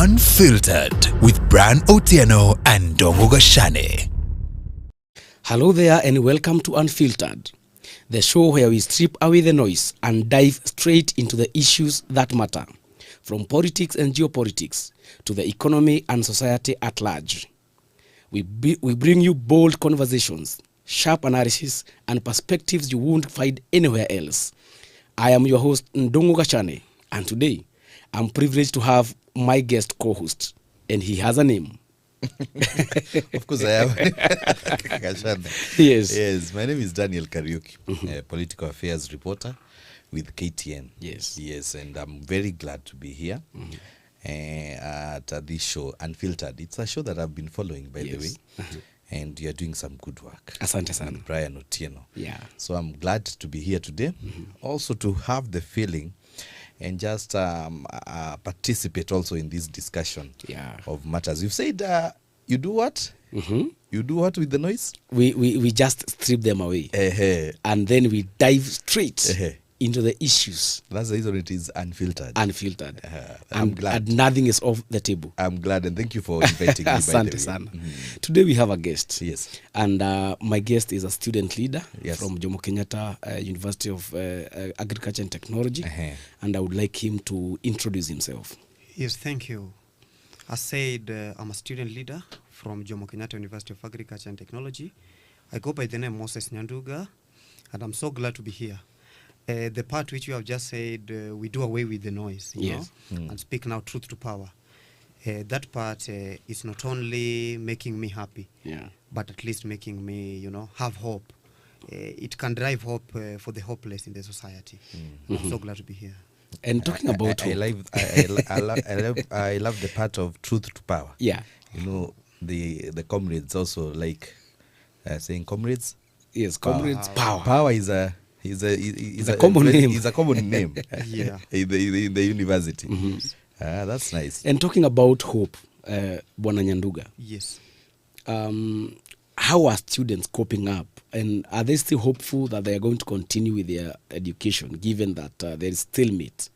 Unfiltered with Bran Otieno and Dongo Gashane. Hello there and welcome to Unfiltered, the show where we strip away the noise and dive straight into the issues that matter, from politics and geopolitics to the economy and society at large. We bring you bold conversations, sharp analysis, and perspectives you won't find anywhere else. I am your host, Ndongo Gashane, and today I'm privileged to have my guest co-host, and he has a name. Of course I am. Yes, my name is Daniel Kariuki, a political affairs reporter with KTN. Yes, and I'm very glad to be here at this show, Unfiltered. It's a show that I've been following, by the way, and you're doing some good work. Asante sana. Brian Otieno. Yeah. So I'm glad to be here today, also to have the feeling and just participate also in this discussion of matters. You've said you do what? You do what with the noise? We just strip them away. And then we dive straight into the issues. That's the reason it is unfiltered. Unfiltered. I'm glad. And nothing is off the table. I'm glad, and thank you for inviting me, by the way. Sana. Today we have a guest. Yes. And my guest is a student leader from Jomo Kenyatta University of Agriculture and Technology. And I would like him to introduce himself. Yes, thank you. I said I'm a student leader from Jomo Kenyatta University of Agriculture and Technology. I go by the name Moses Nyanduga, and I'm so glad to be here. The part which you have just said, we do away with the noise, you know, and speak now truth to power. That part is not only making me happy, but at least making me, have hope. It can drive hope for the hopeless in the society. I'm so glad to be here. And talking about I love the part of truth to power. Yeah. The comrades also like saying comrades. Yes, comrades. Power. Power is a common name. It's a common name. in the university. That's nice. And talking about hope, Bwana Nyanduga. Yes. How are students coping up? And are they still hopeful that they are going to continue with their education, given that there is stalemate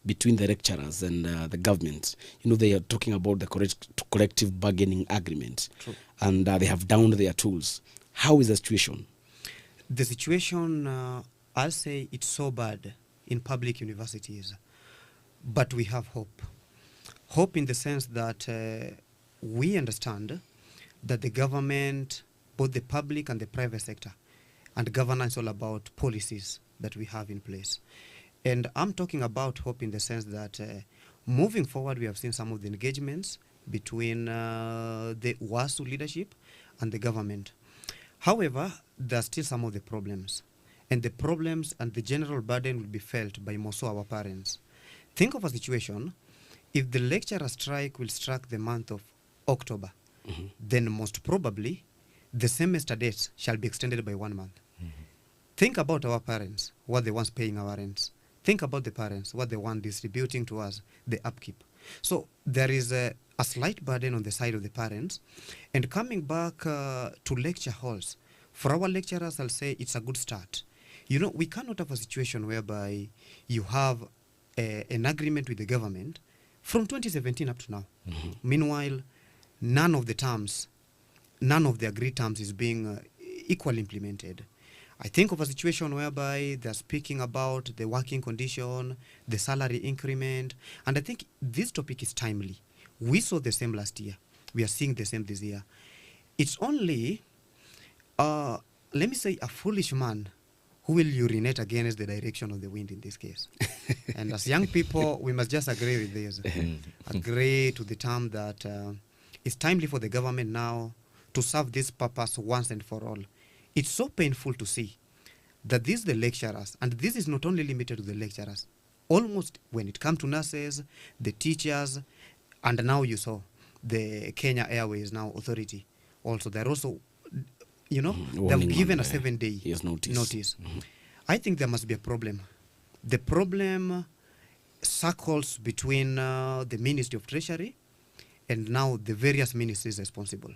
between the lecturers and the government? They are talking about the collective bargaining agreement. True. And they have downed their tools. How is the situation? The situation, I'll say it's so bad in public universities, but we have hope. Hope in the sense that we understand that the government, both the public and the private sector, and governance all about policies that we have in place. And I'm talking about hope in the sense that moving forward, we have seen some of the engagements between the WASU leadership and the government. However, there are still some of the problems. And the problems and the general burden will be felt by most of our parents. Think of a situation, if the lecturer strike will strike the month of October, then most probably the semester dates shall be extended by 1 month. Think about our parents, what they want paying our rents. Think about the parents, what they want distributing to us, the upkeep. So there is a slight burden on the side of the parents. And coming back to lecture halls, for our lecturers, I'll say it's a good start. We cannot have a situation whereby you have an agreement with the government from 2017 up to now. Meanwhile, none of the agreed terms is being equally implemented. I think of a situation whereby they're speaking about the working condition, the salary increment, and I think this topic is timely. We saw the same last year. We are seeing the same this year. It's only, let me say, a foolish man who will urinate against the direction of the wind in this case. And as young people, we must just agree with this. Agree to the term that it's timely for the government now to serve this purpose once and for all. It's so painful to see that these the lecturers, and this is not only limited to the lecturers, almost when it comes to nurses, the teachers, and now you saw the Kenya Airways now authority. Also, they're also, they've given a 7-day notice. I think there must be a problem. The problem circles between the Ministry of Treasury and now the various ministries responsible.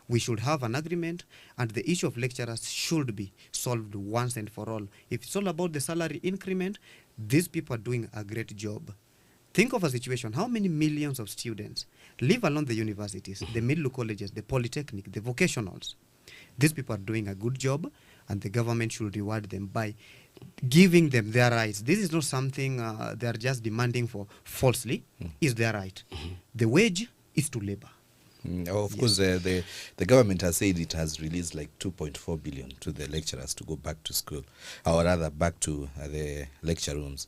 we should have an agreement, and the issue of lecturers should be solved once and for all. If it's all about the salary increment, these people are doing a great job. think of a situation, how many millions of students live along the universities, the middle colleges, the polytechnic, the vocationals. These people are doing a good job, and the government should reward them by giving them their rights. This is not something they are just demanding for falsely. It's their right. The wage is to labor. Of course, the government has said it has released like 2.4 billion to the lecturers to go back to school, or rather back to the lecture rooms.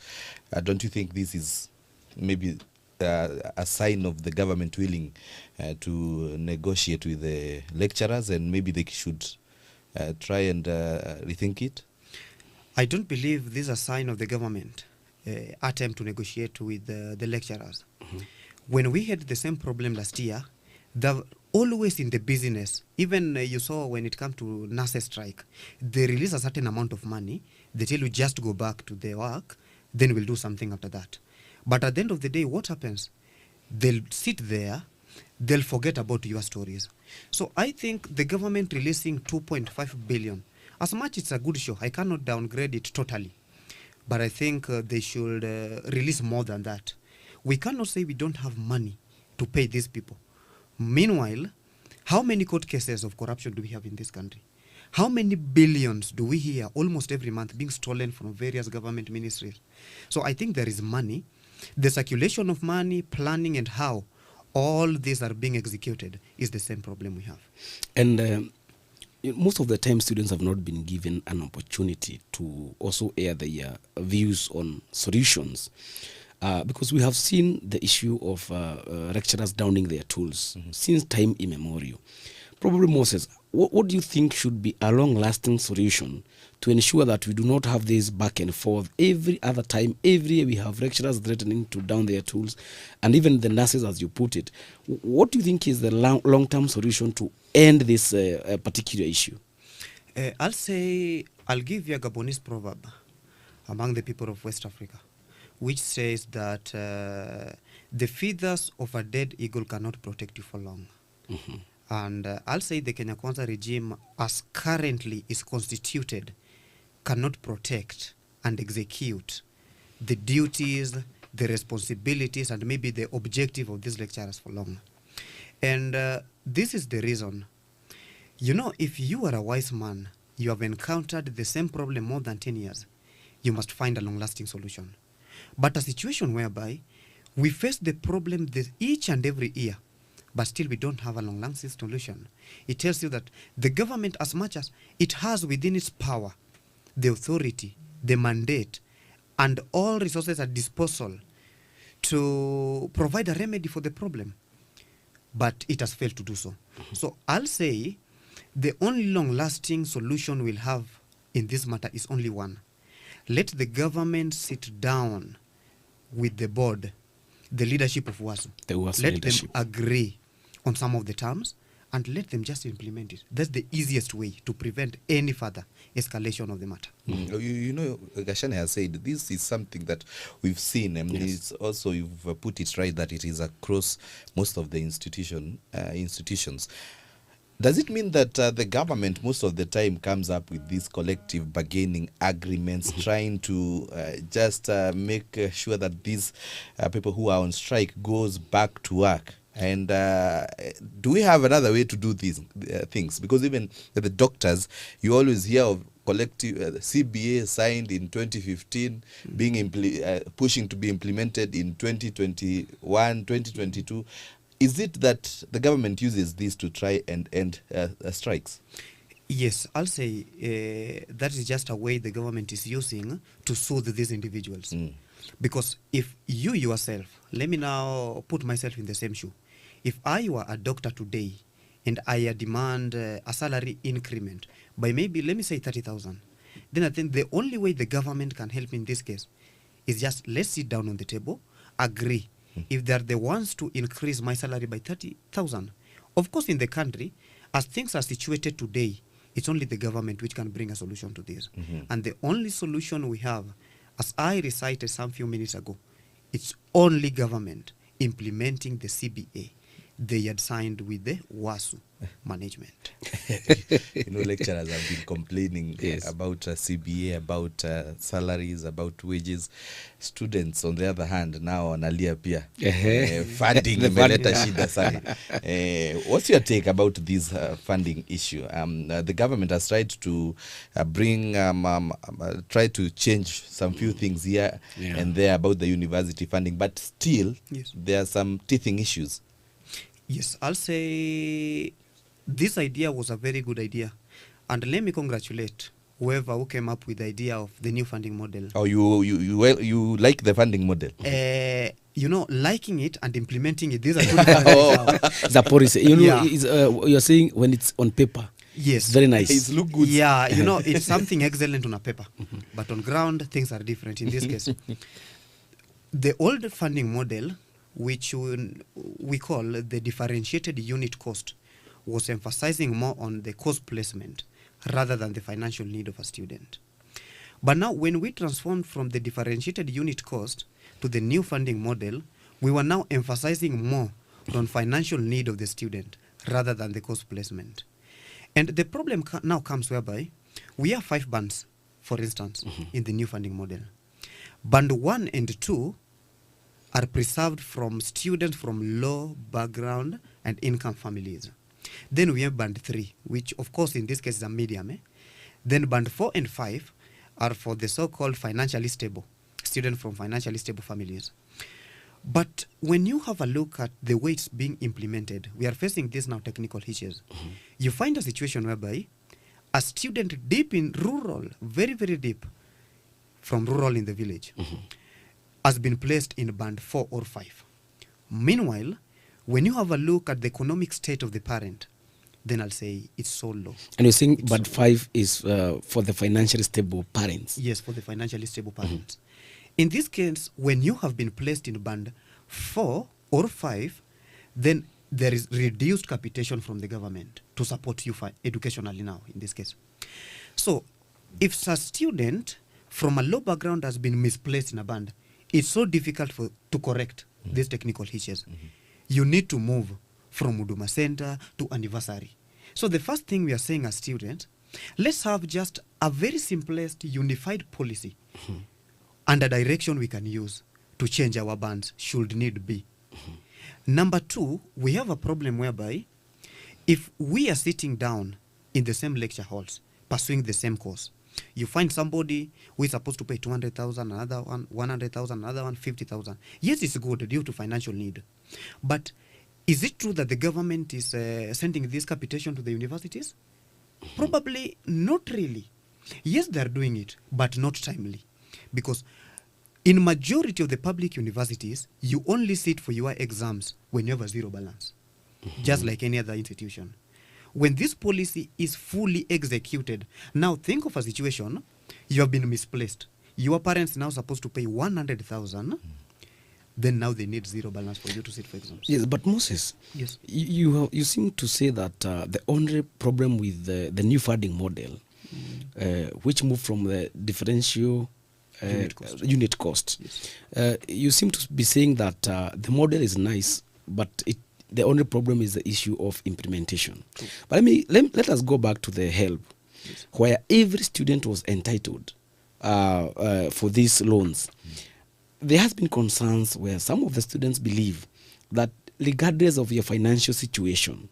Don't you think this is maybe a sign of the government willing to negotiate with the lecturers, and maybe they should try and rethink it? I don't believe this is a sign of the government attempt to negotiate with the lecturers. When we had the same problem last year, they're always in the business. Even you saw when it comes to nurses strike, they release a certain amount of money. They tell you just go back to their work, then we'll do something after that. But at the end of the day, what happens? They'll sit there, they'll forget about your stories. So I think the government releasing 2.5 billion, as much it's a good show, I cannot downgrade it totally. But I think they should release more than that. We cannot say we don't have money to pay these people. Meanwhile, how many court cases of corruption do we have in this country? How many billions do we hear almost every month being stolen from various government ministries? So I think there is money. The circulation of money, planning, and how all these are being executed is the same problem we have. And most of the time, students have not been given an opportunity to also air their views on solutions. Because we have seen the issue of lecturers downing their tools since time immemorial. Probably, Moses, what do you think should be a long-lasting solution to ensure that we do not have this back and forth every other time? Every year we have lecturers threatening to down their tools, and even the nurses, as you put it. What do you think is the long-term solution to end this particular issue? I'll give you a Gabonese proverb among the people of West Africa, which says that the feathers of a dead eagle cannot protect you for long. And I'll say the Kenya Kwanza regime, as currently is constituted, cannot protect and execute the duties, the responsibilities, and maybe the objective of these lecturers for long. And this is the reason. You know, if you are a wise man, you have encountered the same problem more than 10 years, you must find a long-lasting solution. But a situation whereby we face the problem each and every year, but still we don't have a long-lasting solution, it tells you that the government, as much as it has within its power, the authority, the mandate, and all resources at disposal to provide a remedy for the problem, but it has failed to do so. So I'll say the only long-lasting solution we'll have in this matter is only one. Let the government sit down with the board, the leadership of WASU. Let them agree on some of the terms and let them just implement it. That's the easiest way to prevent any further escalation of the matter. You know, Gashane has said this is something that we've seen, and it's also, you've put it right, that it is across most of the institutions. Does it mean that the government most of the time comes up with these collective bargaining agreements, trying to just make sure that these people who are on strike goes back to work? And do we have another way to do these things? Because even the doctors, you always hear of collective CBA signed in 2015, being pushing to be implemented in 2021, 2022. Is it that the government uses this to try and end strikes? Yes, I'll say that is just a way the government is using to soothe these individuals. Because if you yourself, let me now put myself in the same shoe. If I were a doctor today and I demand a salary increment by maybe, let me say 30,000, then I think the only way the government can help me in this case is just let's sit down on the table, agree. If they're the ones to increase my salary by 30,000, of course in the country, as things are situated today, it's only the government which can bring a solution to this. And the only solution we have, as I recited some few minutes ago, it's only government implementing the CBA. they had signed with the WASU management. Lecturers have been complaining Yes. about CBA, about salaries, about wages. Students, on the other hand, now wanalia pia funding The imeleta funding. shida sana. What's your take about this funding issue? The government has tried to try to change some few things here and there about the university funding, but still Yes. there are some teething issues. Yes, I'll say this idea was a very good idea. And let me congratulate whoever who came up with the idea of the new funding model. Oh, you like the funding model? Liking it and implementing it, these are two different things. It's a policy. Yeah. You're saying when it's on paper. Yes. It's very nice. It's look good. Yeah, it's something excellent on a paper. But on ground, things are different in this case. The old funding model, which we call the differentiated unit cost, was emphasizing more on the course placement rather than the financial need of a student. But now when we transformed from the differentiated unit cost to the new funding model, we were now emphasizing more on financial need of the student rather than the course placement. And the problem now comes whereby we have 5 bands, for instance, in the new funding model. Band 1 and 2 are preserved from students from low background and income families. Then we have band 3, which of course in this case is a medium. Then band 4 and 5 are for the so-called financially stable, students from financially stable families. But when you have a look at the way it's being implemented, we are facing this now technical hitches. You find a situation whereby a student deep in rural, very, very deep, from rural in the village, has been placed in band 4 or 5. Meanwhile, when you have a look at the economic state of the parent, then I'll say it's so low. And you're saying band 5 is for the financially stable parents? Yes, for the financially stable parents. In this case, when you have been placed in band 4 or 5, then there is reduced capitation from the government to support you educationally now, in this case. So, if a student from a low background has been misplaced in a band, it's so difficult to correct these technical hitches. You need to move from Huduma Center to anniversary. So the first thing we are saying as students, let's have just a very simplest unified policy and a direction we can use to change our bands should need be. Number 2, we have a problem whereby if we are sitting down in the same lecture halls pursuing the same course, you find somebody who is supposed to pay 200,000, another one 100,000, another one 50,000. Yes, it's good due to financial need. But is it true that the government is sending this capitation to the universities? Probably not really. Yes, they are doing it, but not timely. Because in majority of the public universities, you only sit for your exams when you have a zero balance, just like any other institution. When this policy is fully executed, now think of a situation, you have been misplaced. Your parents now supposed to pay 100,000, then now they need zero balance for you to sit for exams. Yes, but Moses, yes, you seem to say that the only problem with the new funding model, which moved from the differential unit cost, yes. You seem to be saying that the model is nice, but the only problem is the issue of implementation. True. But let us go back to the help, Yes. where every student was entitled for these loans. There has been concerns where some of the students believe that regardless of your financial situation,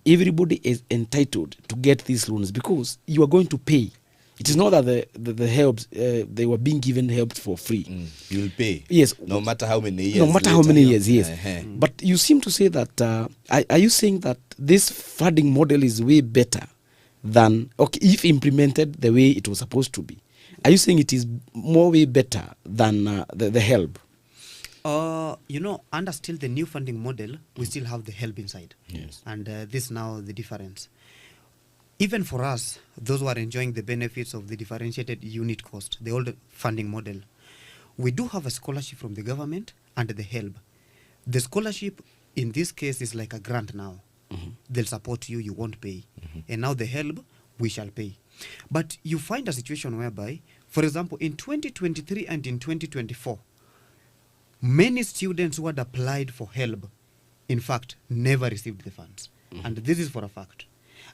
everybody is entitled to get these loans because you are going to pay. It is not that the helps they were being given help for free. You'll pay. Yes. No matter how many years. No matter how later. many years, yes. But you seem to say that, are you saying that this funding model is way better than, okay, if implemented the way it was supposed to be? Are you saying it is more way better than the help? Under still the new funding model, we still have the help inside. Yes. And this now the difference. Even for us, those who are enjoying the benefits of the differentiated unit cost, the old funding model, we do have a scholarship from the government and the help. The scholarship in this case is like a grant now. They'll support you, you won't pay. And now the help, we shall pay. But you find a situation whereby, for example, in 2023 and in 2024, many students who had applied for help in fact, never received the funds. And this is for a fact.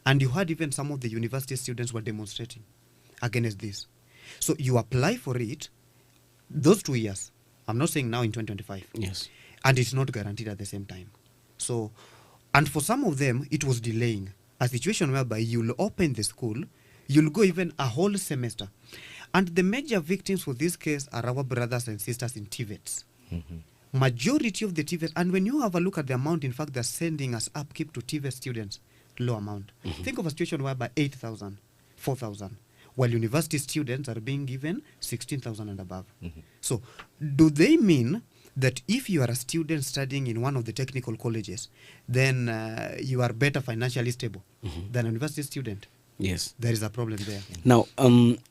And you had even some of the university students were demonstrating against this. So you apply for it, those 2 years. I'm not saying now in 2025. Yes. And it's not guaranteed at the same time. So, and for some of them, it was delaying. A situation whereby you'll open the school, you'll go even a whole semester. And the major victims for this case are our brothers and sisters in TVETs. Majority of the TVET, and when you have a look at the amount, in fact, they're sending us upkeep to TVET students, low amount. Think of a situation whereby 8,000, 4,000, while university students are being given 16,000 and above. So, do they mean that if you are a student studying in one of the technical colleges, then you are better financially stable than a university student? Yes. There is a problem there. Now,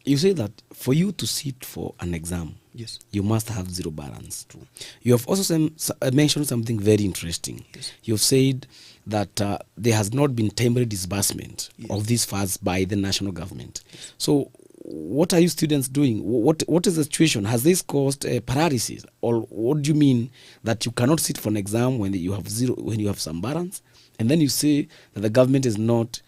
you say that for you to sit for an exam, Yes. you must have zero balance. True. You have also mentioned something very interesting. Yes. You've said that there has not been timely disbursement Yes. of these funds by the national government. Yes. So, what are you students doing? What is the situation? Has this caused paralysis, or what do you mean that you cannot sit for an exam when you have zero, when you have some balance, and then you say that the government is not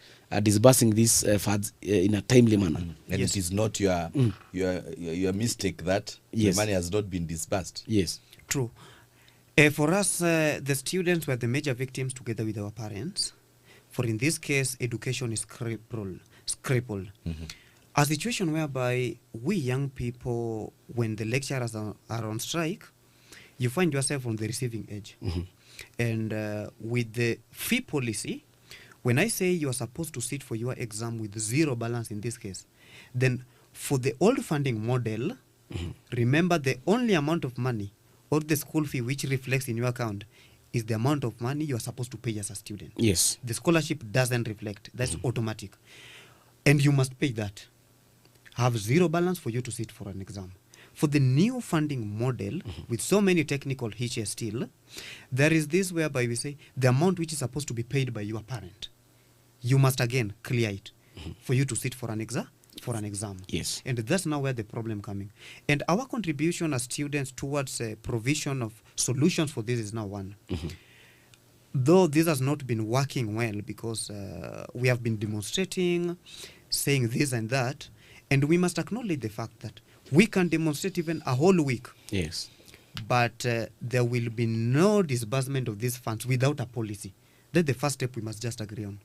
disbursing these funds in a timely manner? And Yes. it is not your mistake that Yes. the money has not been disbursed. Yes. True. For us, the students were the major victims together with our parents. For in this case, education is crippled. A situation whereby we young people, when the lecturers are on strike, you find yourself on the receiving edge. And with the fee policy, when I say you are supposed to sit for your exam with zero balance in this case, then for the old funding model, remember the only amount of money or the school fee which reflects in your account is the amount of money you are supposed to pay as a student. Yes. The scholarship doesn't reflect. That's automatic. And you must pay that. Have zero balance for you to sit for an exam. For the new funding model, with so many technical hitches still, there is this whereby we say the amount which is supposed to be paid by your parent, you must again clear it for you to sit for an exam. Yes. And that's now where the problem coming. And our contribution as students towards provision of solutions for this is now one. Though this has not been working well because we have been demonstrating, saying this and that, and we must acknowledge the fact that we can demonstrate even a whole week. Yes. But there will be no disbursement of these funds without a policy. That's the first step we must just agree on.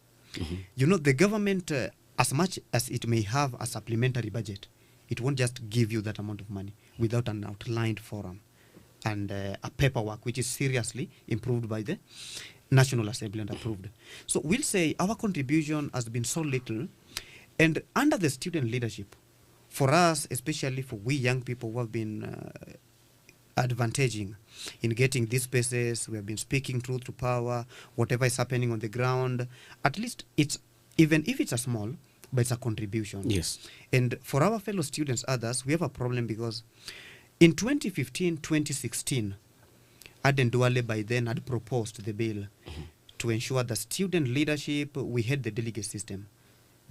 You know, the government, as much as it may have a supplementary budget, it won't just give you that amount of money without an outlined forum and a paperwork which is seriously improved by the National Assembly and approved. So we'll say our contribution has been so little, and under the student leadership, for us, especially for we young people who have been advantaging in getting these spaces, we have been speaking truth to power, whatever is happening on the ground, at least it's, even if it's a small, but it's a contribution. Yes. And for our fellow students, others, we have a problem because in 2015, 2016, Aden Duale by then had proposed the bill to ensure that student leadership, we had the delegate system.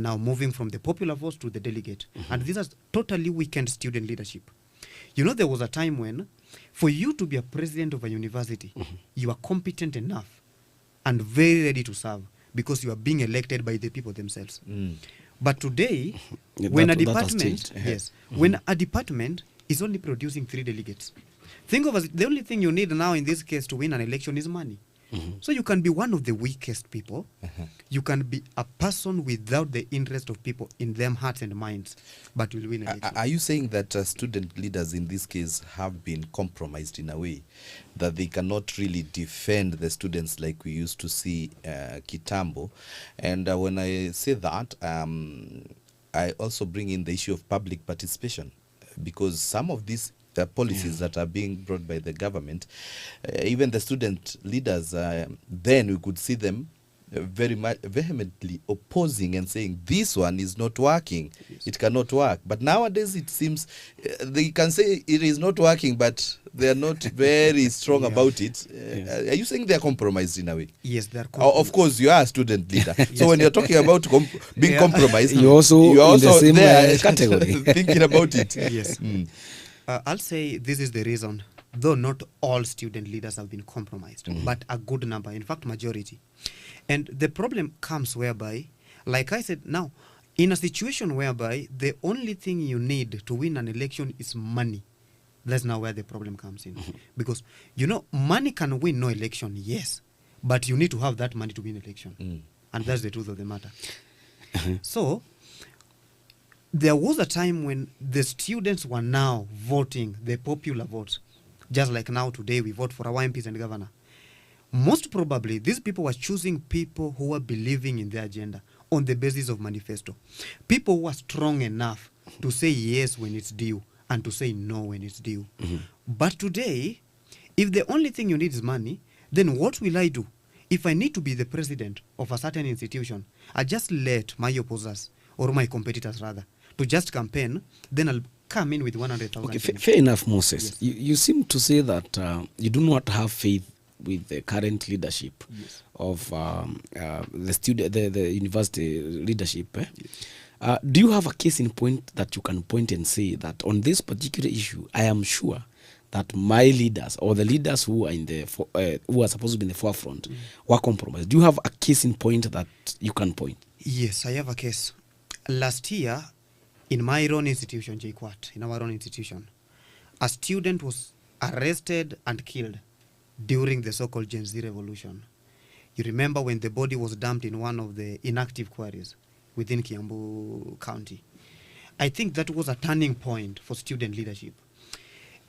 Now moving from the popular vote to the delegate. And this has totally weakened student leadership. You know, there was a time when, for you to be a president of a university, you are competent enough and very ready to serve because you are being elected by the people themselves. But today, when a department, when a department is only producing 3 delegates, think of it, the only thing you need now in this case to win an election is money. So you can be one of the weakest people. You can be a person without the interest of people in them hearts and minds, but will win election. Are you saying that student leaders in this case have been compromised in a way that they cannot really defend the students like we used to see Kitambo? And when I say that, I also bring in the issue of public participation, because some of these policies that are being brought by the government, even the student leaders, then we could see them very much vehemently opposing and saying this one is not working, it cannot work. But nowadays it seems they can say it is not working, but they are not very strong about it. Are you saying they are compromised in a way? Yes, they are compromised. Of course, you are a student leader. So when you're talking about being compromised, you're also in the same there category. thinking about it. Yes. I'll say this is the reason though not all student leaders have been compromised, but a good number, in fact, majority. And the problem comes whereby, like I said, now, in a situation whereby the only thing you need to win an election is money, that's now where the problem comes in. Because, money can win no election, yes, but you need to have that money to win election. And that's the truth of the matter. So, there was a time when the students were now voting the popular votes. Just like now today we vote for our MPs and governor. Most probably, these people were choosing people who were believing in their agenda on the basis of manifesto. People who are strong enough to say yes when it's due and to say no when it's due. But today, if the only thing you need is money, then what will I do? If I need to be the president of a certain institution, I just let my opposers, or my competitors rather, to just campaign, then I'll come in with 100,000. Okay, fair enough, Moses. Yes. You seem to say that you do not have faith with the current leadership of the university leadership. Yes. Do you have a case in point that you can point and say that on this particular issue, I am sure that my leaders or the leaders who are in the who are supposed to be in the forefront were compromised? Do you have a case in point that you can point? Yes, I have a case. Last year, in my own institution, JQuat, in our own institution, a student was arrested and killed during the so-called Gen Z revolution. You remember when the body was dumped in one of the inactive quarries within Kiambu County. I think that was a turning point for student leadership.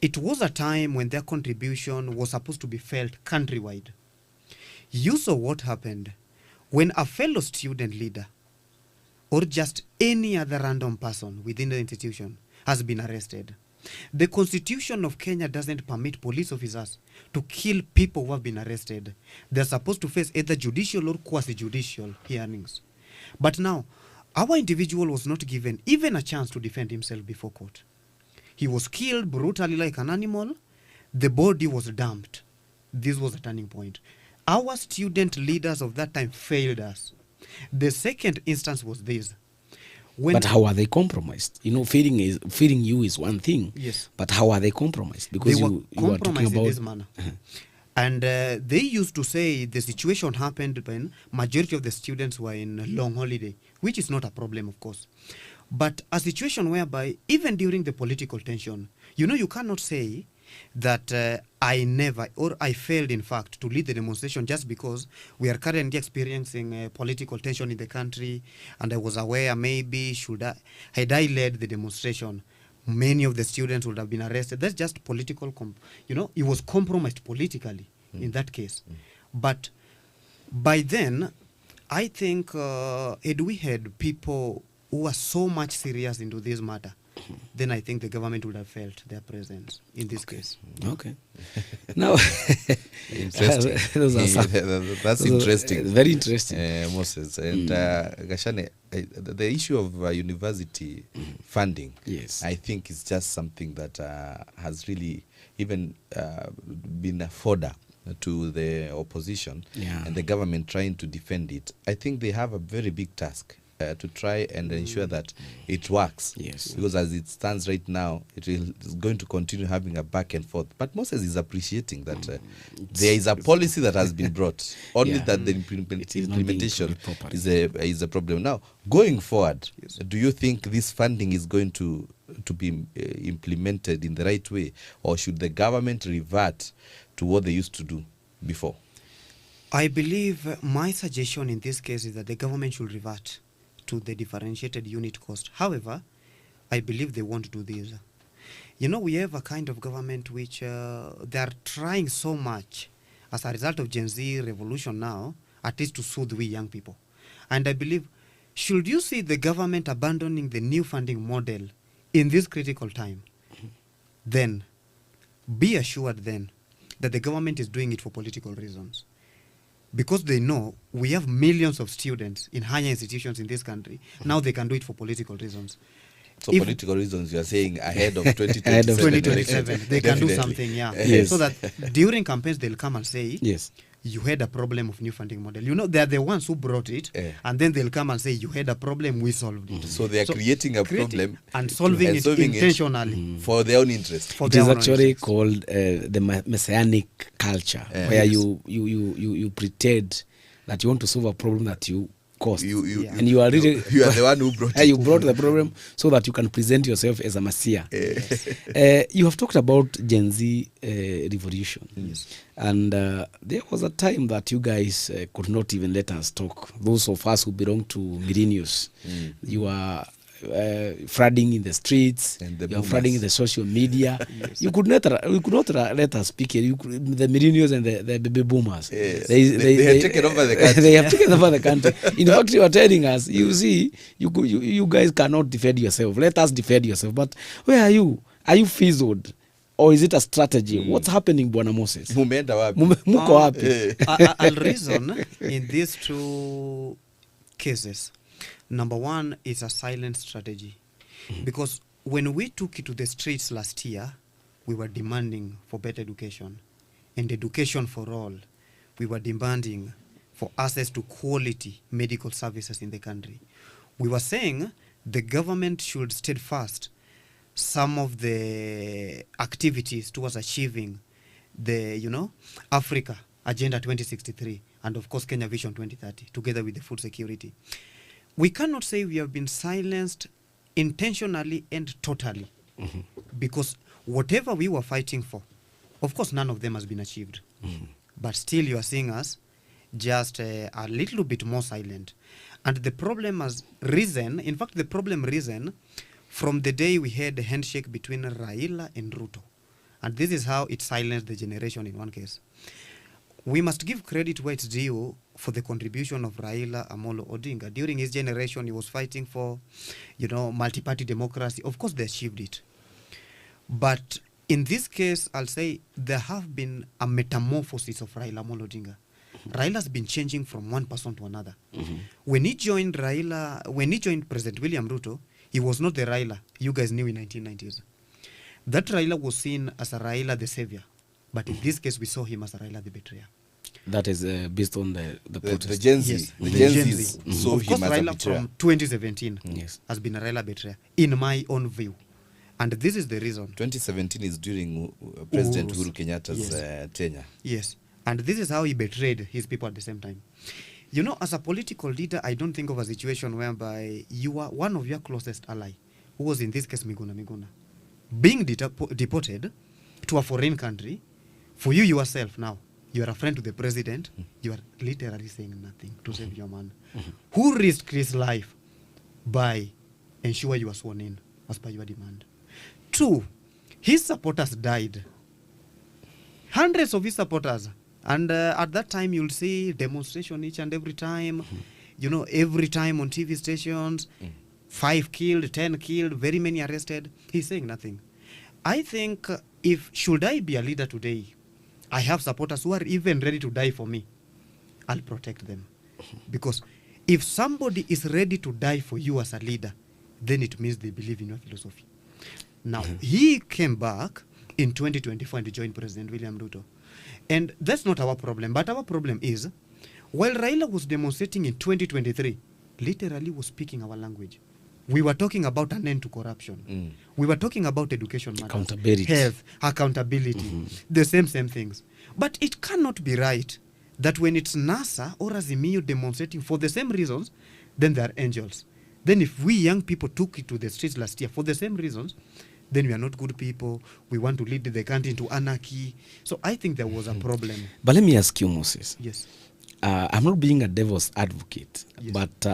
It was a time when their contribution was supposed to be felt countrywide. You saw what happened when a fellow student leader or just any other random person within the institution has been arrested. The Constitution of Kenya doesn't permit police officers to kill people who have been arrested. They're supposed to face either judicial or quasi-judicial hearings. But now, our individual was not given even a chance to defend himself before court. He was killed brutally like an animal. The body was dumped. This was a turning point. Our student leaders of that time failed us. The second instance was this. But how are they compromised? Feeding you is one thing. Yes. But how are they compromised? Because they were you are talking about in this manner. And they used to say the situation happened when majority of the students were in long holiday, which is not a problem, of course. But a situation whereby even during the political tension, you cannot say that I never, or I failed, in fact, to lead the demonstration just because we are currently experiencing political tension in the country, and I was aware maybe had I led the demonstration, many of the students would have been arrested. That's just political, it was compromised politically in that case. But by then, I think had we had people who are so much serious into this matter, then I think the government would have felt their presence in this case. Okay. Now, Interesting. That's interesting. Very interesting. Moses. And Gashane, the issue of university funding, yes, I think is just something that has really even been a fodder to the opposition and the government trying to defend it. I think they have a very big task to try and ensure that it works. Yes. Because as it stands right now, it's going to continue having a back and forth. But Moses is appreciating that there is a policy that has been brought, only that the implementation is a problem. Now, going forward, do you think this funding is going to be implemented in the right way, or should the government revert to what they used to do before? I believe my suggestion in this case is that the government should revert to the differentiated unit cost. However, I believe they won't do this. We have a kind of government which they are trying so much as a result of Gen Z revolution now, at least to soothe we young people. And I believe, should you see the government abandoning the new funding model in this critical time, then be assured then that the government is doing it for political reasons. Because they know we have millions of students in higher institutions in this country. Now they can do it for political reasons. So political reasons, you are saying ahead of 2027. They can do something, so that during campaigns they'll come and say, you had a problem of new funding model. You know, they're the ones who brought it, and then they'll come and say, you had a problem, we solved it. So they are creating a problem and solving it intentionally. For their own interest. It is actually called the messianic culture, where you pretend that you want to solve a problem that you caused. And you are really you are the one who brought it. You brought the problem so that you can present yourself as a messiah. You have talked about Gen Z revolution. Yes. And there was a time that you guys could not even let us talk. Those of us who belong to millennials, you are flooding in the streets, you are flooding in the social media. Yes. You could not let us speak here. The millennials and the baby boomers. Yes. They have taken over the country. They have taken over the country. In fact, you are telling us, you see, you guys cannot defend yourself. Let us defend yourself. But where are you? Are you fizzled? Or is it a strategy? What's happening, Bwana Moses? Muko wapi? I'll reason in these two cases. Number one is a silent strategy. Because when we took it to the streets last year, we were demanding for better education and education for all. We were demanding for access to quality medical services in the country. We were saying the government should steadfast some of the activities towards achieving the, Africa Agenda 2063 and of course Kenya Vision 2030 together with the food security. We cannot say we have been silenced intentionally and totally because whatever we were fighting for, of course none of them has been achieved. But still you are seeing us just a little bit more silent. And the problem has risen, in fact the problem risen from the day we had a handshake between Raila and Ruto. And this is how it silenced the generation in one case. We must give credit where it's due for the contribution of Raila Amolo Odinga. During his generation, he was fighting for, multi-party democracy. Of course, they achieved it. But in this case, I'll say there have been a metamorphosis of Raila Amolo Odinga. Raila's been changing from one person to another. When he joined President William Ruto, he was not the Raila you guys knew in 1990s. That Raila was seen as a Raila the savior. But in this case, we saw him as a Raila the betrayer. That is based on the The Gen Z. Yes, the Gen Z. So of course, Raila from 2017 has been a Raila betrayer, in my own view. And this is the reason. 2017 is during President Uhuru Kenyatta's tenure. Yes. And this is how he betrayed his people at the same time. As a political leader, I don't think of a situation whereby you are one of your closest ally, who was in this case Miguna, being deported to a foreign country. For you yourself now, you are a friend to the president, you are literally saying nothing to save your man. Who risked his life by ensure you are sworn in as per your demand? 2, his supporters died. Hundreds of his supporters. And at that time, you'll see demonstration each and every time, every time on TV stations, 5 killed, 10 killed, very many arrested. He's saying nothing. I think should I be a leader today, I have supporters who are even ready to die for me. I'll protect them. Because if somebody is ready to die for you as a leader, then it means they believe in your philosophy. Now, he came back in 2024 and joined President William Ruto. And that's not our problem. But our problem is, while Raila was demonstrating in 2023, literally was speaking our language. We were talking about an end to corruption. We were talking about education matters, accountability, health, accountability, the same things. But it cannot be right that when it's NASA or Azimio demonstrating for the same reasons, then they are angels. Then if we young people took it to the streets last year for the same reasons, then we are not good people. We want to lead the country into anarchy. So I think there was a problem. But let me ask you, Moses. Yes. I'm not being a devil's advocate, but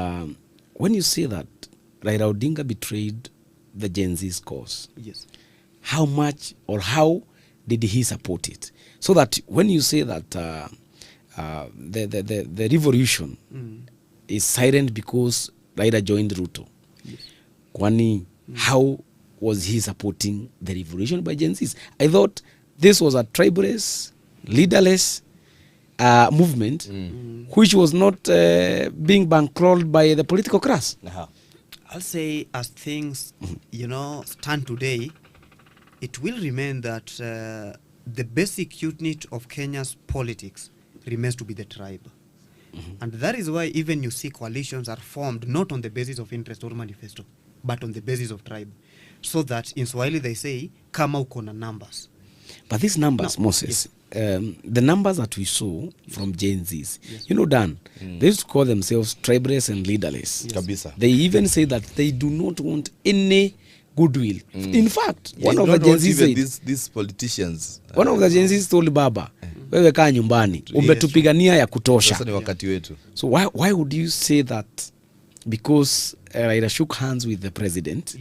when you say that Raila Odinga betrayed the Gen Z's cause, yes, how much or how did he support it? So that when you say that the revolution is silent because Raila joined Ruto, Kwani, how was he supporting the revolution by Gen Zs? I thought this was a tribalist, leaderless movement which was not being bankrolled by the political class. I'll say as things, stand today, it will remain that the basic unit of Kenya's politics remains to be the tribe. And that is why even you see coalitions are formed not on the basis of interest or manifesto, but on the basis of tribe. So that in Swahili they say, kama uko na numbers. But these numbers, Moses, the numbers that we saw from Gen Zs, you know, Dan, they used to call themselves tribeless and leaderless. Kabisa. They even say that they do not want any goodwill. In fact, one of the Gen Zs said, these politicians, one of the Gen Zs told Baba, wewe kaa nyumbani, umetupigania ya kutosha. sasa ni wakati wetu. So why would you say that because Raila shook hands with the president,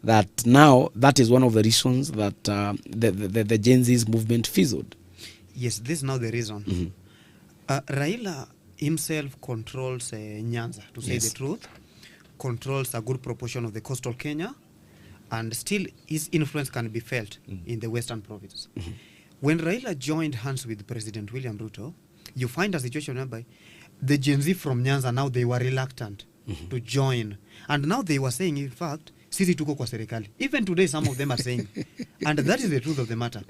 that now that is one of the reasons that the Gen Z's movement fizzled? Yes, this is now the reason. Raila himself controls Nyanza, to say the truth, controls a good proportion of the coastal Kenya, and still his influence can be felt in the western provinces. When Raila joined hands with President William Ruto, you find a situation whereby the Gen Z from Nyanza, now they were reluctant to join. And now they were saying, in fact, sisi tuko kwa serikali. Even today, some of them are saying, and that is the truth of the matter.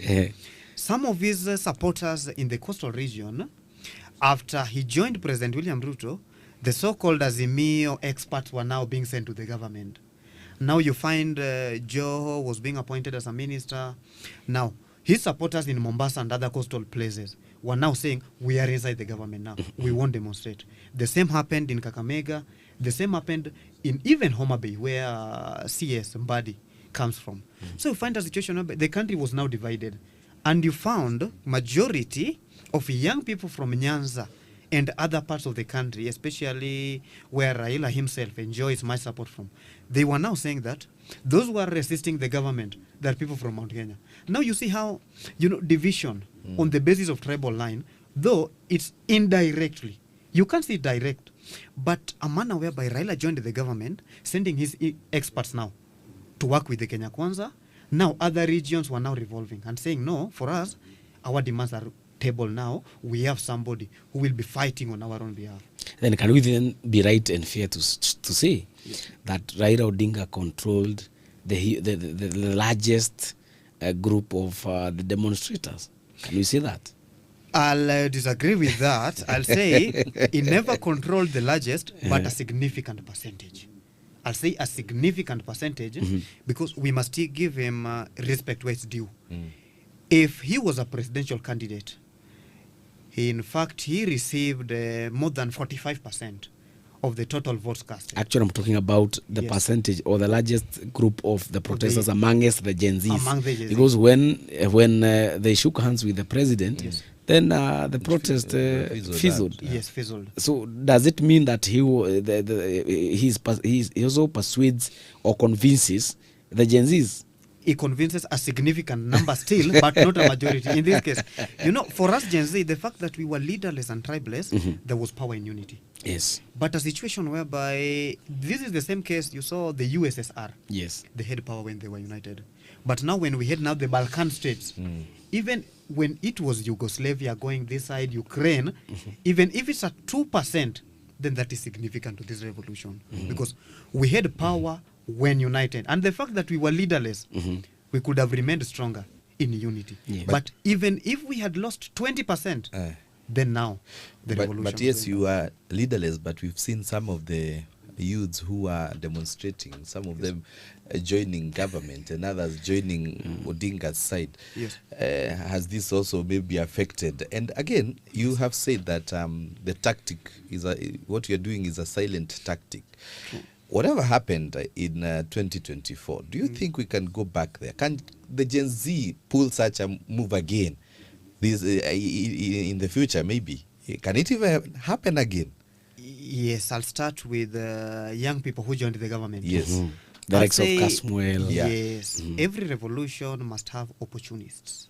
Some of his supporters in the coastal region, after he joined President William Ruto, the so-called Azimio experts were now being sent to the government. Now you find Joho was being appointed as a minister. Now, his supporters in Mombasa and other coastal places were now saying, we are inside the government now. We won't demonstrate. The same happened in Kakamega. The same happened in even Homa Bay, where CS Mbadi comes from. So you find a situation where the country was now divided. And you found majority of young people from Nyanza and other parts of the country, especially where Raila himself enjoys much support from, they were now saying that those who are resisting the government, they are people from Mount Kenya. Now you see how, division on the basis of tribal line, though it's indirectly. You can't see it direct, but a manner whereby Raila joined the government, sending his experts now to work with the Kenya Kwanza. Now other regions were now revolving and saying, no, for us, our demands are table now. We have somebody who will be fighting on our own behalf. Then can we then be right and fair to say that Raila Odinga controlled the largest group of the demonstrators? Can we say that? I'll disagree with that. I'll say he never controlled the largest, but a significant percentage. I'll say a significant percentage because we must give him respect where it's due. If he was a presidential candidate, in fact, he received more than 45% of the total votes cast. Actually, I'm talking about the percentage or the largest group of the protesters amongst the Gen Zs. Among the Gen Zs. Because when they shook hands with the president, then the protest fizzled. Yes, fizzled. So does it mean that he also persuades or convinces the Gen Zs? He convinces a significant number still, but not a majority. In this case, for us Gen Z, the fact that we were leaderless and tribeless, there was power in unity. Yes. But a situation whereby this is the same case you saw the USSR. Yes. They had power when they were united. But now when we had now the Balkan states, even when it was Yugoslavia going this side, Ukraine, even if it's at 2%, then that is significant to this revolution. Because we had power when united. And the fact that we were leaderless, we could have remained stronger in unity. Yeah. But even if we had lost 20%, then now the revolution. But yes, you are leaderless, but we've seen some of the youths who are demonstrating, some of them joining government and others joining Odinga's side. Yes. Has this also maybe affected? And again, you have said that the tactic is what you're doing is a silent tactic. Whatever happened in 2024, do you think we can go back there? Can the Gen Z pull such a move again this in the future, maybe? Can it even happen again? Yes, I'll start with young people who joined the government. Yes. The likes of Casmuel. Yes. Every revolution must have opportunists.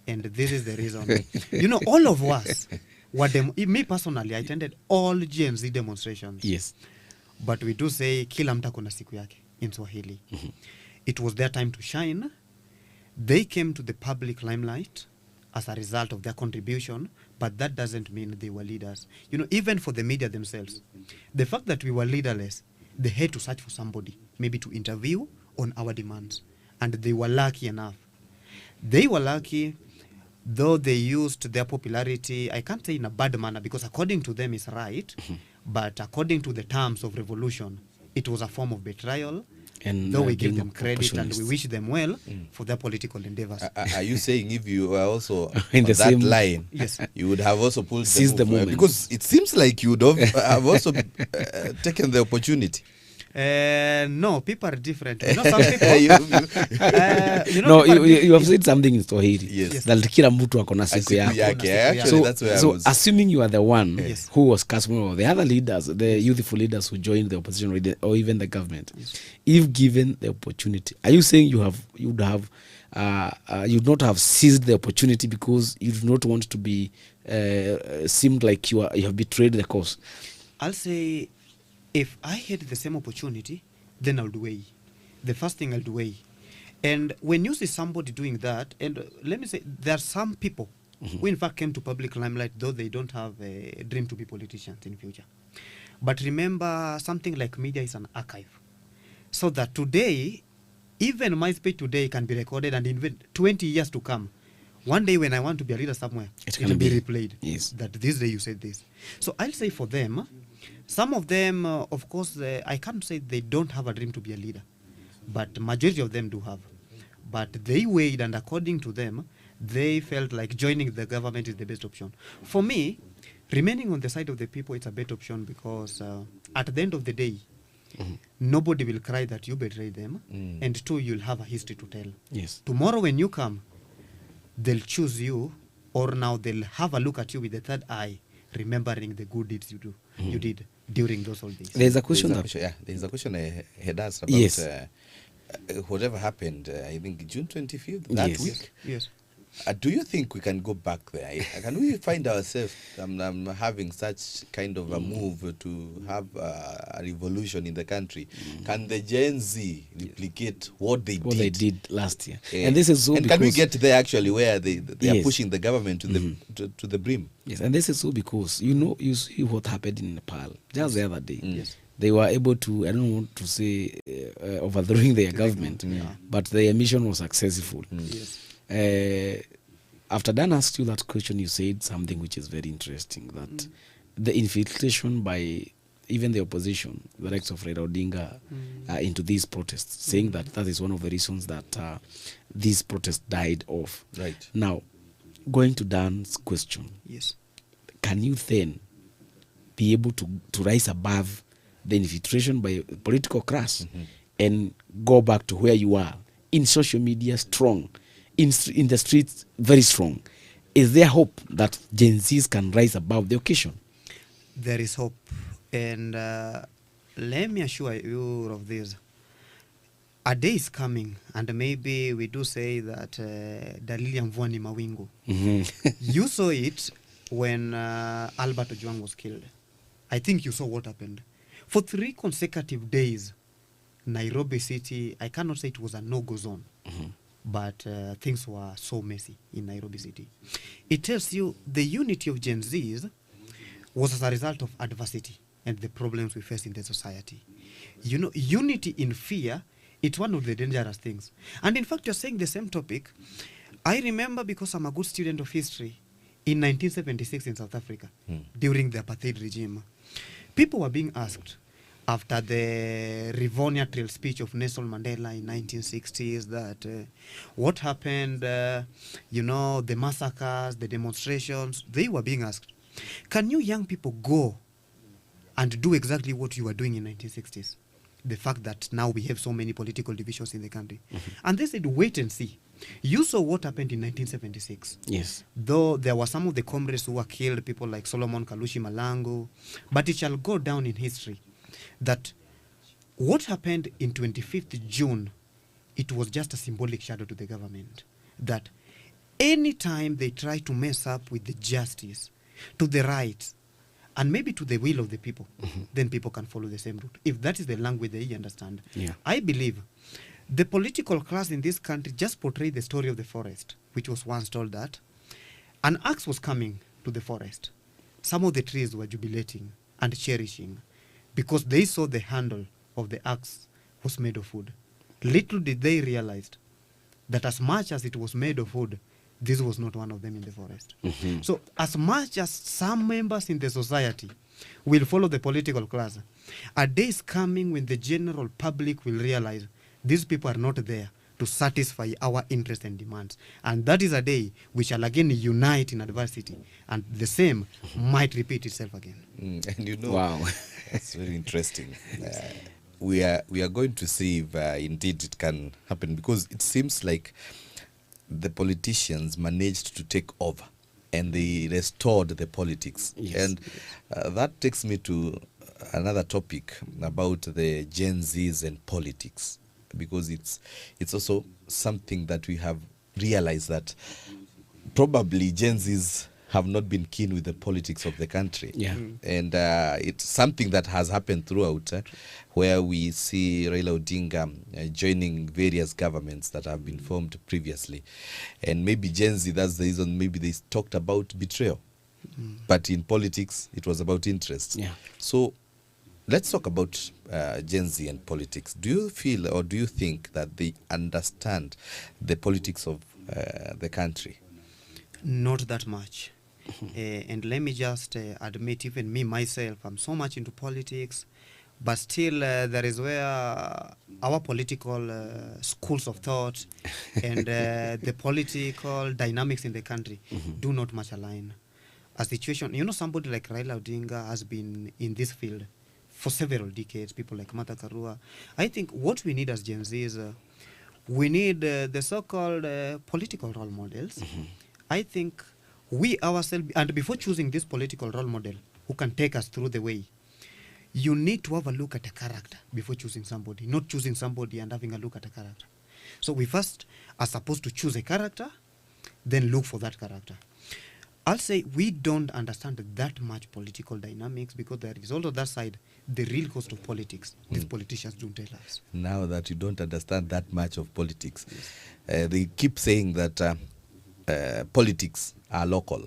And this is the reason. All of us, me personally, I attended all Gen Z demonstrations. Yes. But we do say, kila mtu kuna siku yake in Swahili. It was their time to shine. They came to the public limelight as a result of their contribution, but that doesn't mean they were leaders. Even for the media themselves, the fact that we were leaderless, they had to search for somebody, maybe to interview on our demands. And they were lucky enough. They were lucky though they used their popularity, I can't say in a bad manner, because according to them it's right, but according to the terms of revolution, it was a form of betrayal. And though we give them credit and we wish them well for their political endeavors. Are you saying if you were also in the that same line, yes, you would have also pulled seized the moment? Because it seems like you would have also taken the opportunity. No, people are different. You know, some people. You have said something in Swahili. Yes. That kila mtu akona siku yake. Actually, that's where I was. Assuming you are the one Yes. who was customer of the other leaders, the youthful leaders who joined the opposition or even the government, if given the opportunity, are you saying you'd not have seized the opportunity because you do not want to be seemed like you have betrayed the cause? I'll say, if I had the same opportunity, then I'll weigh. The first thing I'll weigh. And when you see somebody doing that, and let me say, there are some people who in fact came to public limelight, though they don't have a dream to be politicians in future. But remember, something like media is an archive. So that today, even my speech today can be recorded, and in 20 years to come, one day when I want to be a leader somewhere, it will be replayed. Yes. That this day you said this. So I'll say for them, some of them, of course, I can't say they don't have a dream to be a leader, but majority of them do have. But they weighed, and according to them, they felt like joining the government is the best option. For me, remaining on the side of the people, it's a better option, because at the end of the day, nobody will cry that you betrayed them, and two, you'll have a history to tell. Yes. Tomorrow when you come, they'll choose you, or now they'll have a look at you with the third eye, remembering the good deeds you did during those old days. There's a question There's a question I had asked about yes. whatever happened, I think June 25th, that Yes. week. Yes. Do you think we can go back there? Can we find ourselves having such kind of a move to have a revolution in the country? Can the Gen Z replicate what they did last year? And this is so. And can we get there actually where they yes. are pushing the government to the to the brim? Yes, and this is so because you see what happened in Nepal just the other day. Yes. They were able to, I don't want to say overthrowing their government, but their mission was successful. Yes. After Dan asked you that question, you said something which is very interesting, that the infiltration by even the opposition, the likes of Raila Odinga, into these protests, saying that is one of the reasons that these protests died off. Right. Now, going to Dan's question, Yes. can you then be able to rise above the infiltration by political class and go back to where you are in social media, strong, in the streets, very strong? Is there hope that Gen Zs can rise above the occasion? There is hope, and let me assure you of this. A day is coming, and maybe we do say that dalili ya mvua ni mawingu. You saw it when Albert Ojwang was killed. I think you saw what happened. For 3 consecutive days, Nairobi City, I cannot say it was a no-go zone, but things were so messy in Nairobi City. It tells you the unity of Gen Zs was as a result of adversity and the problems we face in the society. You know, unity in fear, it's one of the dangerous things. And in fact, you're saying the same topic. I remember, because I'm a good student of history, in 1976 in South Africa, during the apartheid regime, people were being asked, after the Rivonia Trail speech of Nelson Mandela in 1960s, that what happened, you know, the massacres, the demonstrations, they were being asked, can you young people go and do exactly what you were doing in 1960s? The fact that now we have so many political divisions in the country. And they said, wait and see. You saw what happened in 1976. Yes. Though there were some of the comrades who were killed, people like Solomon Kalushi Malango, but it shall go down in history that what happened in 25th June, it was just a symbolic shadow to the government. That anytime they try to mess up with the justice, to the rights, and maybe to the will of the people, then people can follow the same route. If that is the language they understand. Yeah. I believe the political class in this country just portrayed the story of the forest, which was once told that an axe was coming to the forest. Some of the trees were jubilating and cherishing because they saw the handle of the axe was made of wood. Little did they realize that as much as it was made of wood, this was not one of them in the forest. Mhm. So as much as some members in the society will follow the political class, a day is coming when the general public will realize these people are not there to satisfy our interests and demands. And that is a day we shall again unite in adversity. And the same might repeat itself again. And you know, Wow. it's very interesting. We are going to see if indeed it can happen, because it seems like the politicians managed to take over and they restored the politics. Yes. And that takes me to another topic about the Gen Zs and politics, because it's also something that we have realized that probably Gen Zs have not been keen with the politics of the country. Yeah. And it's something that has happened throughout, where we see Raila Odinga joining various governments that have been formed previously. And maybe Gen Z, that's the reason maybe they talked about betrayal. But in politics, it was about interest. Yeah. So let's talk about Gen Z and politics. Do you feel or do you think that they understand the politics of the country? Not that much. And let me just admit, even me, myself, I'm so much into politics, but still there is where our political schools of thought and the political dynamics in the country do not much align. A situation, you know, somebody like Raila Odinga has been in this field for several decades, people like Matiang'i. I think what we need as Gen Z is we need the so-called political role models. I think we ourselves, and before choosing this political role model who can take us through the way, you need to have a look at a character before choosing somebody, not choosing somebody and having a look at a character. So we first are supposed to choose a character, then look for that character. I'll say we don't understand that much political dynamics, because there is also that side, the real cost of politics. These politicians don't tell us. Now that you don't understand that much of politics, they keep saying that politics are local.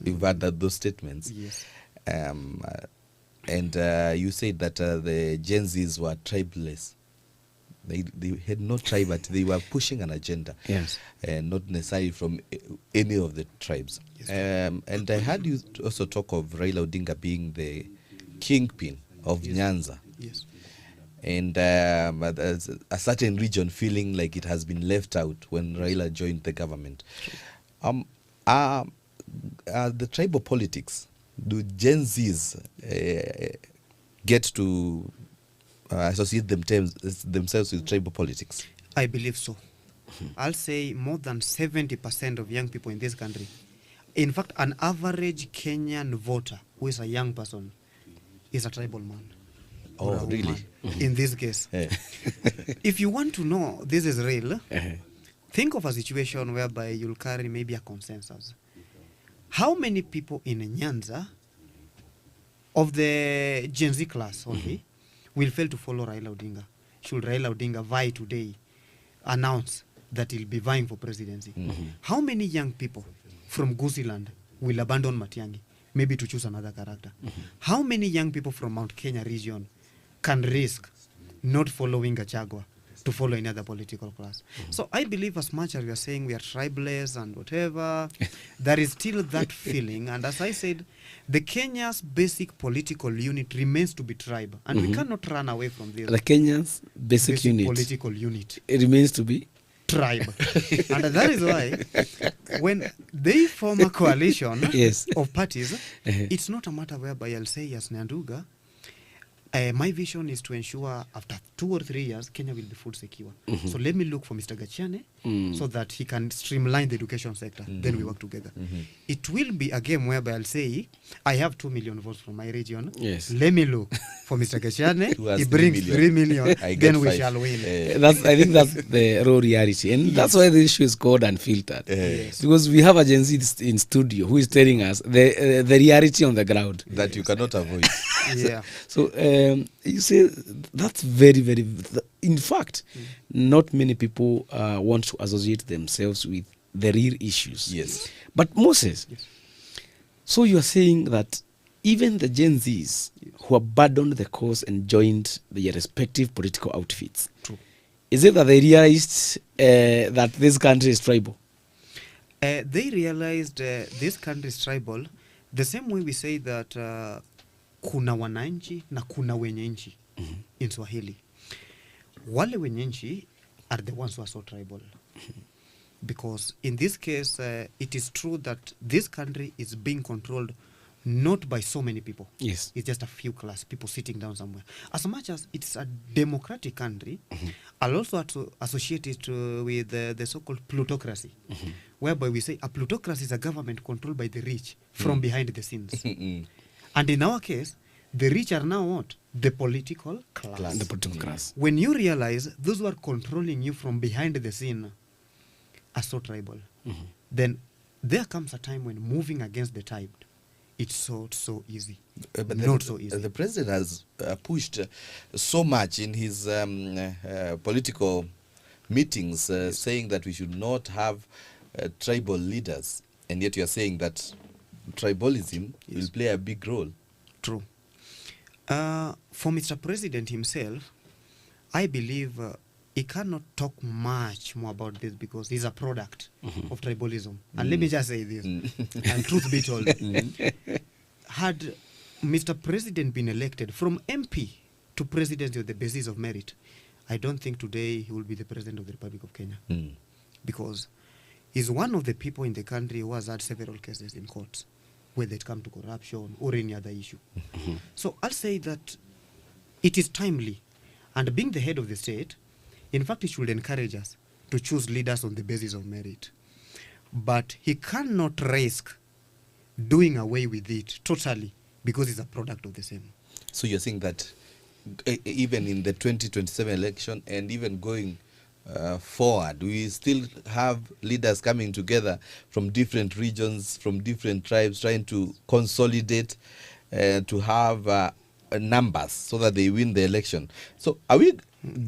You've had those statements. Yes. And you said that the Gen Zs were tribeless. They had no tribe, but they were pushing an agenda. Yes. Not necessarily from any of the tribes. Yes. And I heard you also talk of Raila Odinga being the kingpin of Nyanza. Yes. And there's a certain region feeling like it has been left out when Raila joined the government. The tribal politics, do Gen Zs get to associate themselves with tribal politics? I believe so. I'll say more than 70% of young people in this country, in fact, an average Kenyan voter who is a young person is a tribal man. Oh, or a really? woman, in this case. If you want to know this is real, think of a situation whereby you'll carry maybe a consensus. How many people in Nyanza of the Gen Z class only will fail to follow Raila Odinga? Should Raila Odinga vie today, announce that he'll be vying for presidency? How many young people from Gusiland will abandon Matiang'i, maybe to choose another character? How many young people from Mount Kenya region can risk not following Gachagua to follow another political class? So I believe, as much as we are saying we are tribeless and whatever, there is still that feeling. And as I said, the Kenya's basic political unit remains to be tribe. And we cannot run away from this. The Kenya's basic unit. Political unit. It remains to be Tribe. And that is why when they form a coalition of parties, it's not a matter whereby I'll say, as Nyanduga, my vision is to ensure after 2 or 3 years, Kenya will be food secure. So let me look for Mr. Gachane so that he can streamline the education sector. Then we work together. It will be a game whereby I'll say, I have 2 million votes from my region. Yes. Let me look for Mr. Gachane. has He brings 3 million. Then we 5. shall win. I think that's the raw reality, and that's why the issue is called Unfiltered. Yes. Because we have a Gen Z in studio who is telling us the reality on the ground That you cannot avoid. Yeah. So you say that's very, very. In fact, not many people want to associate themselves with the real issues. Yes. But Moses, so you are saying that even the Gen Zs who abandoned the cause and joined their respective political outfits, True. is it that they realized that this country is tribal? They realized this country is tribal the same way we say that kuna wananchi na kuna wenye nchi in Swahili. Wale wenye nchi are the ones who are so tribal. Because in this case, it is true that this country is being controlled not by so many people. Yes. It's just a few class people sitting down somewhere. As much as it's a democratic country, I'll also associate it with the so-called plutocracy, whereby we say a plutocracy is a government controlled by the rich from behind the scenes. And in our case, the rich are now what? The political class. The political class. When you realize those who are controlling you from behind the scene are so tribal, then there comes a time when moving against the tide, it's so easy. But not so easy. The president has pushed so much in his political meetings, saying that we should not have tribal leaders, and yet you are saying that tribalism will play a big role. True. For Mr. President himself, I believe he cannot talk much more about this because he's a product of tribalism. And let me just say this, and truth be told, had Mr. President been elected from MP to presidency on the basis of merit, I don't think today he will be the president of the Republic of Kenya. Because he's one of the people in the country who has had several cases in courts, whether it comes to corruption or any other issue. So I'll say that it is timely, and being the head of the state, in fact, he should encourage us to choose leaders on the basis of merit. But he cannot risk doing away with it totally because it's a product of the same. So you're saying that even in the 2027 election and even going forward, we still have leaders coming together from different regions, from different tribes, trying to consolidate to have numbers so that they win the election. So are we,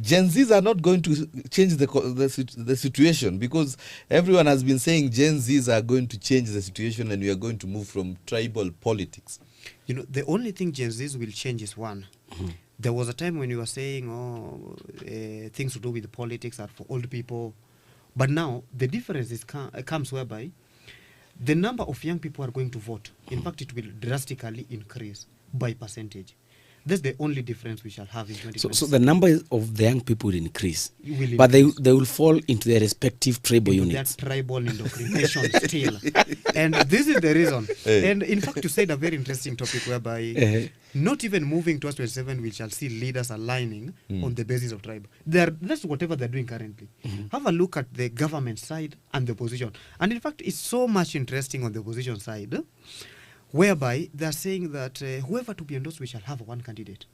Gen Zs are not going to change the situation, because everyone has been saying Gen Zs are going to change the situation and we are going to move from tribal politics. You know, the only thing Gen Zs will change is one. There was a time when you were saying, things to do with politics are for old people. But now, the difference is comes whereby the number of young people are going to vote. In fact, it will drastically increase by percentage. That's the only difference we shall have in 2020. So the number of the young people will increase, but they will fall into their respective tribal units. That tribal indoctrination still. And this is the reason. And in fact, you said a very interesting topic whereby not even moving towards 27, we shall see leaders aligning on the basis of tribe. That's whatever they're doing currently. Have a look at the government side and the opposition. And in fact, it's so much interesting on the opposition side, whereby they're saying that whoever to be endorsed, we shall have one candidate.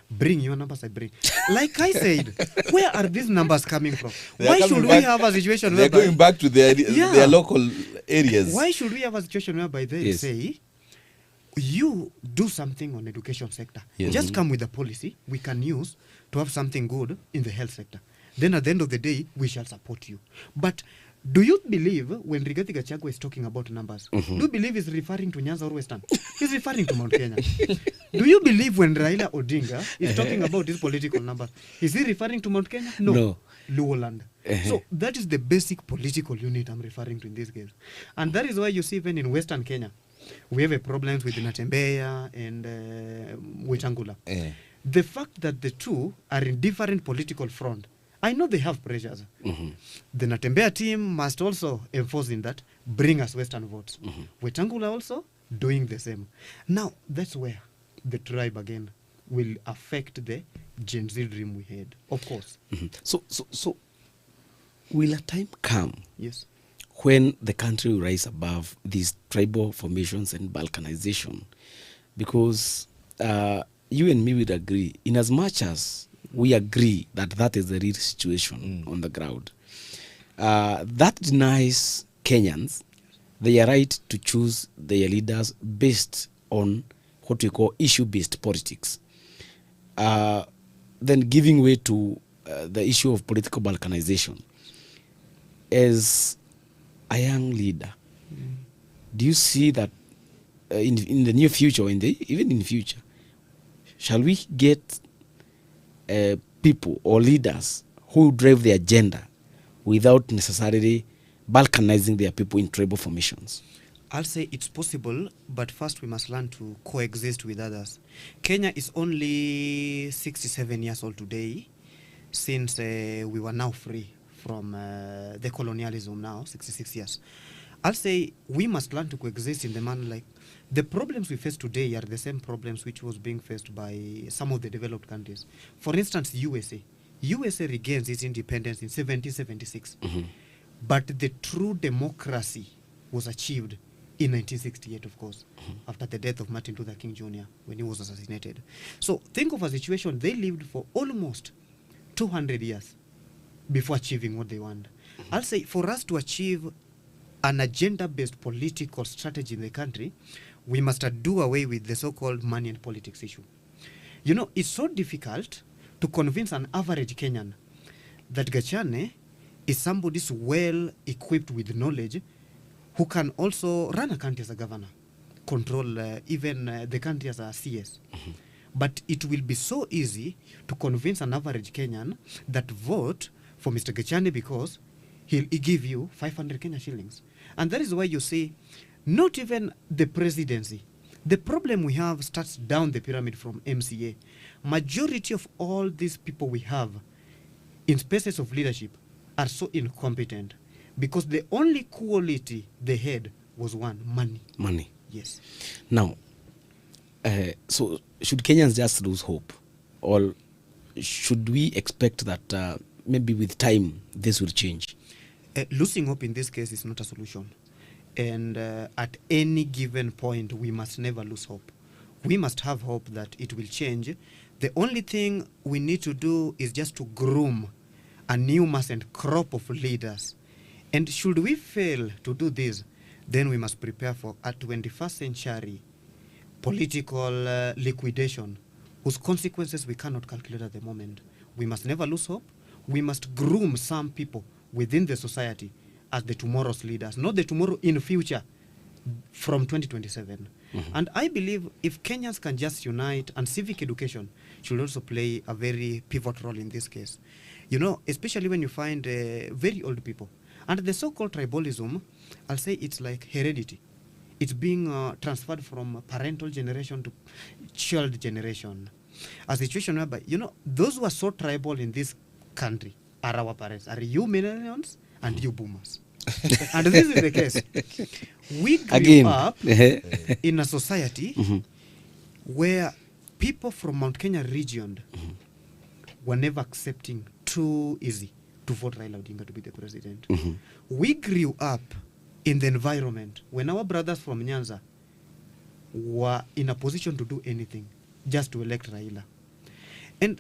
Bring your numbers, I bring. Like I said, where are these numbers coming from? Why should we have a situation whereby... They're going back to their local areas. Why should we have a situation whereby they say, you do something on education sector. Just come with a policy we can use to have something good in the health sector. Then at the end of the day, we shall support you. But do you believe when Rigathi Gachagua is talking about numbers, do you believe he's referring to Nyanza or Western? He's referring to Mount Kenya. Do you believe when Raila Odinga is talking about his political numbers, is he referring to Mount Kenya? No. Luoland. So that is the basic political unit I'm referring to in this case. And that is why you see even in Western Kenya, we have a problem with Natembeya and Wetangula. The fact that the two are in different political front, I know they have pressures. The Natembeya team must also enforce in that, bring us Western votes. Wetangula also doing the same. Now, that's where the tribe again will affect the Gen Z dream we had, of course. So will a time come when the country will rise above these tribal formations and balkanization? Because you and me would agree, in as much as we agree that is the real situation on the ground, that denies Kenyans their right to choose their leaders based on what we call issue-based politics. Then giving way to the issue of political balkanization. As a young leader, do you see that in the near future, even in the future, shall we get people or leaders who drive the agenda without necessarily balkanizing their people in tribal formations? I'll say it's possible, but first we must learn to coexist with others. Kenya is only 67 years old today, since we were now free from the colonialism now, 66 years. I'll say we must learn to coexist in the manner like the problems we face today are the same problems which was being faced by some of the developed countries. For instance, USA. USA regains its independence in 1776. But the true democracy was achieved in 1968, of course, after the death of Martin Luther King Jr., when he was assassinated. So think of a situation, they lived for almost 200 years before achieving what they want. I'll say for us to achieve an agenda-based political strategy in the country, we must do away with the so-called money and politics issue. You know, it's so difficult to convince an average Kenyan that Gachane is somebody who's well-equipped with knowledge who can also run a country as a governor, control even the country as a CS. But it will be so easy to convince an average Kenyan that vote for Mr. Gachane because he'll give you 500 Kenya shillings. And that is why you see, not even the presidency. The problem we have starts down the pyramid from MCA. Majority of all these people we have in spaces of leadership are so incompetent because the only quality they had was one, money. Money. Yes. Now, so should Kenyans just lose hope? Or should we expect that maybe with time this will change? Losing hope in this case is not a solution. And at any given point, we must never lose hope. We must have hope that it will change. The only thing we need to do is just to groom a new mass and crop of leaders. And should we fail to do this, then we must prepare for a 21st century political liquidation whose consequences we cannot calculate at the moment. We must never lose hope. We must groom some people within the society as the tomorrow's leaders, not the tomorrow in the future from 2027. And I believe if Kenyans can just unite, and civic education should also play a very pivotal role in this case. You know, especially when you find very old people. And the so-called tribalism, I'll say it's like heredity. It's being transferred from parental generation to child generation. A situation whereby, you know, those who are so tribal in this country are our parents, are you millennials and you boomers. And this is the case. We grew up in a society where people from Mount Kenya region were never accepting too easy to vote Raila Odinga to be the president. We grew up in the environment when our brothers from Nyanza were in a position to do anything just to elect Raila. And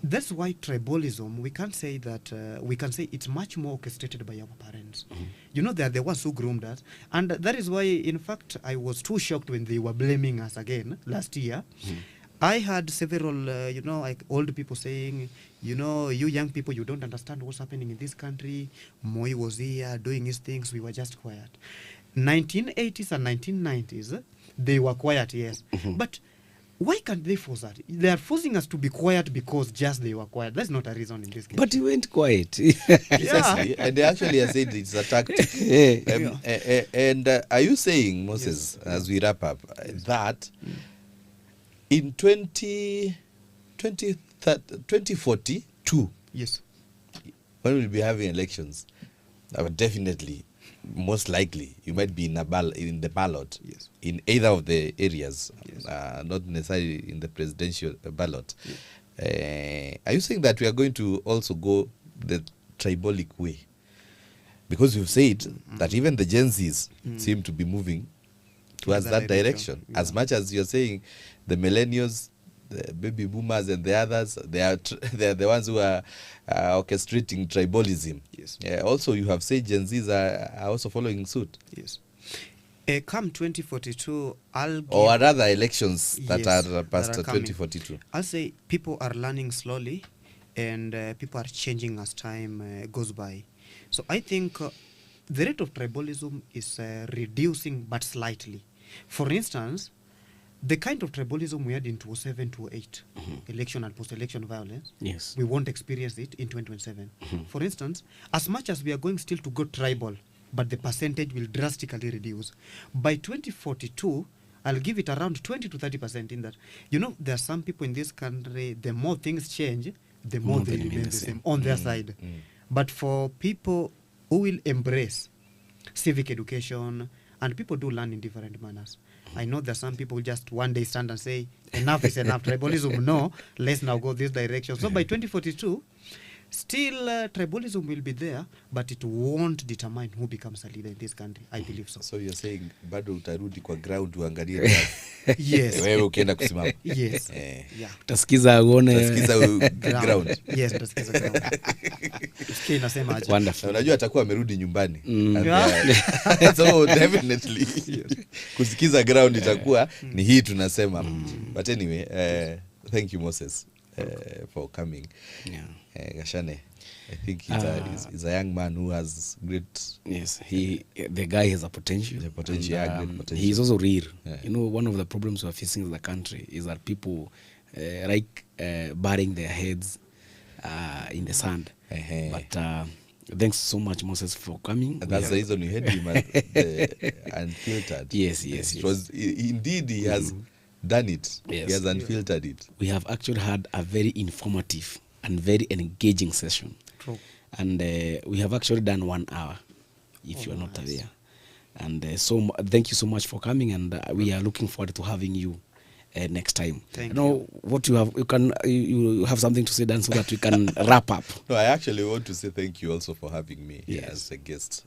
that's why tribalism, we can say that, we can say it's much more orchestrated by our parents. You know, they are the ones who groomed us. And that is why, in fact, I was too shocked when they were blaming us again last year. I had several, you know, like old people saying, you know, you young people, you don't understand what's happening in this country. Moi was here doing his things. We were just quiet. 1980s and 1990s, they were quiet, yes. But why can't they force that? They are forcing us to be quiet because just they were quiet. That's not a reason in this case. But you went quiet. Precisely. And they actually have said it's a tactic. And are you saying, Moses, as we wrap up, that in 2042, yes, when we'll be having elections, definitely, most likely, you might be in the ballot, yes, in either of the areas, yes, not necessarily in the presidential ballot. Are you saying that we are going to also go the tribalic way? Because you've said that even the Gen Zs seem to be moving towards that direction. Yeah. As much as you're saying the millennials, the baby boomers and the others, they are the ones who are orchestrating tribalism. Yes. Also, you have said Gen Zs are also following suit. Yes. Come 2042, I'll give... Or rather elections that yes, are past that are 2042. I'll say people are learning slowly and people are changing as time goes by. So I think the rate of tribalism is reducing but slightly. For instance, the kind of tribalism we had in 2007 to 2008, election and post-election violence, yes, we won't experience it in 2027. For instance, as much as we are going still to go tribal but the percentage will drastically reduce. By 2042, I'll give it around 20 to 30% in that. You know, there are some people in this country, the more things change, the more they remain the same on their side. But for people who will embrace civic education, and people do learn in different manners. I know that some people just one day stand and say, enough is enough. Tribalism, no, let's now go this direction. So by 2042, still tribalism will be there, but it won't determine who becomes a leader in this country. I believe so. So you're saying bado utarudi kwa ground uangalie yes. Wewe ukienda kusimama. Yes. Yeah. Utasikiza uone. Utasikiza ground. Yes, utasikiza ground. Usikie inasema aje. Wonderful. Unajua atakuwa amerudi nyumbani. So definitely kusikiza ground itakuwa ni hii tunasema. But anyway, thank you Moses for coming. Yeah. Gashane, I think he's a young man who has great. Yes, the guy has a potential. The potential, and, great potential. He's also real. Yeah. You know, one of the problems we're facing in the country is that people burying their heads in the sand. But thanks so much, Moses, for coming. And that's the reason we had him Unfiltered. Yes. It was indeed he has done it. Yes. He has unfiltered it. We have actually had a very informative and very engaging session. True. And we have actually done 1 hour, if you're not there. And so thank you so much for coming, and we are looking forward to having you next time. Thank you. What you have, you have something to say, Dan, so that we can wrap up. No, I actually want to say thank you also for having me Yes. as a guest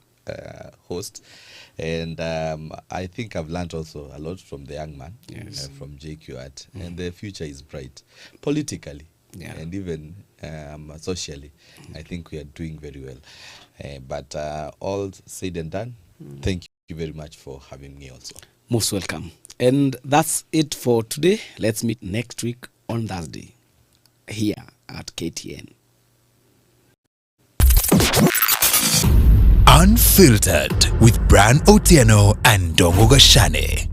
host. And I think I've learned also a lot from the young man, Yes. from JQ Art. And the future is bright, politically, and even socially. I think we are doing very well. But all said and done, thank you very much for having me also. Most welcome. And that's it for today. Let's meet next week on Thursday here at KTN. Unfiltered with Bran Otieno and Ndongo Gashane.